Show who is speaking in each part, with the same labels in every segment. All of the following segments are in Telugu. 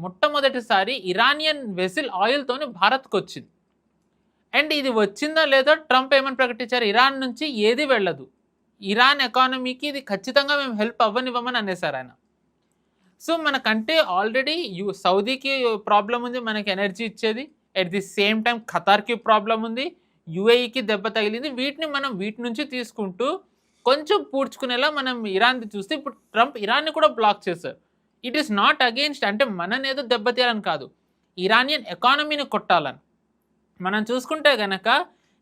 Speaker 1: మొట్టమొదటిసారి ఇరానియన్ వెసిల్ ఆయిల్తోని భారత్కు వచ్చింది. అండ్ ఇది వచ్చిందో లేదో ట్రంప్ ఏమని ప్రకటించారు, ఇరాన్ నుంచి ఏది వెళ్ళదు, ఇరాన్ ఎకానమీకి ఇది ఖచ్చితంగా మేము హెల్ప్ అవ్వనివ్వమని అనేసారు ఆయన. సో మనకంటే ఆల్రెడీ సౌదీకి ప్రాబ్లం ఉంది మనకి ఎనర్జీ ఇచ్చేది, అట్ ది సేమ్ టైం ఖతార్కి ప్రాబ్లం ఉంది, యుఏఈకి దెబ్బ తగిలింది. వీటి నుంచి తీసుకుంటూ కొంచెం పూడ్చుకునేలా మనం ఇరాన్ది చూస్తే ఇప్పుడు ట్రంప్ ఇరాన్ని కూడా బ్లాక్ చేశారు. ఇట్ ఈస్ నాట్ అగెయిన్స్ట్, అంటే మననేదో దెబ్బతీయాలని కాదు, ఇరానియన్ ఎకానమీని కొట్టాలని. మనం చూసుకుంటే కనుక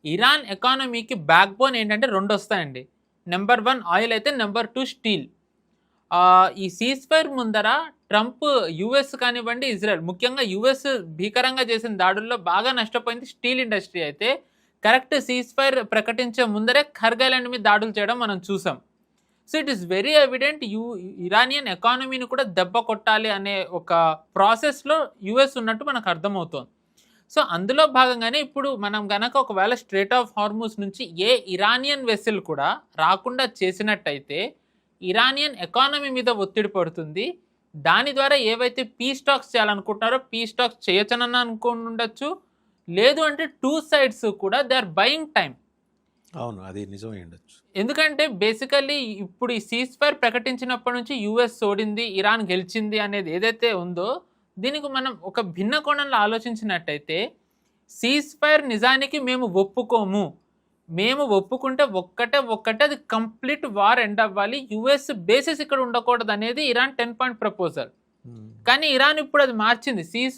Speaker 1: ఇరాన్ ఎకానమీకి బ్యాక్ బోన్ ఏంటంటే 2 వస్తాయండి. నెంబర్ 1 ఆయిల్ అయితే, నెంబర్ 2 స్టీల్. ఈ సీజ్ ఫైర్ ముందర ట్రంప్ యుఎస్ కానివ్వండి, ఇజ్రాయెల్, ముఖ్యంగా యుఎస్ భీకరంగా చేసిన దాడుల్లో బాగా నష్టపోయింది స్టీల్ ఇండస్ట్రీ అయితే, కరెక్ట్ సీజ్ ఫైర్ ప్రకటించే ముందరే ఖర్గైలాండ్ మీద దాడులు చేయడం మనం చూసాం. So it is very evident Iranian ఎకానమీని కూడా దెబ్బ కొట్టాలి అనే ఒక ప్రాసెస్లో యుఎస్ ఉన్నట్టు మనకు అర్థమవుతోంది. సో అందులో భాగంగానే ఇప్పుడు మనం గనక ఒకవేళ స్ట్రేట్ ఆఫ్ హార్మూజ్ నుంచి ఏ ఇరానియన్ వెసిల్ కూడా రాకుండా చేసినట్టయితే ఇరానియన్ ఎకానమీ మీద ఒత్తిడి పడుతుంది. దాని ద్వారా ఏవైతే పీస్ టాక్స్ చేయాలనుకుంటున్నారో పీస్ టాక్స్ చేయొచ్చనని అనుకుని ఉండొచ్చు, లేదు అంటే 2 sides కూడా దే ఆర్ బయింగ్ టైం.
Speaker 2: అవును, అది నిజమే ఉండొచ్చు.
Speaker 1: ఎందుకంటే బేసికల్లీ ఇప్పుడు ఈ సీజ్ ఫైర్ ప్రకటించినప్పటి నుంచి యుఎస్ ఓడింది, ఇరాన్ గెలిచింది అనేది ఏదైతే ఉందో, దీనికి మనం ఒక భిన్న కోణంలో ఆలోచించినట్టయితే సీజ్ ఫైర్ నిజానికి మేము ఒప్పుకోము, మేము ఒప్పుకుంటే ఒక్కటే అది కంప్లీట్ వార్ ఎండ్ అవ్వాలి, యుఎస్ బేసిస్ ఇక్కడ ఉండకూడదు అనేది ఇరాన్ 10 point ప్రపోజల్. కానీ ఇరాన్ ఇప్పుడు అది మార్చింది, సీజ్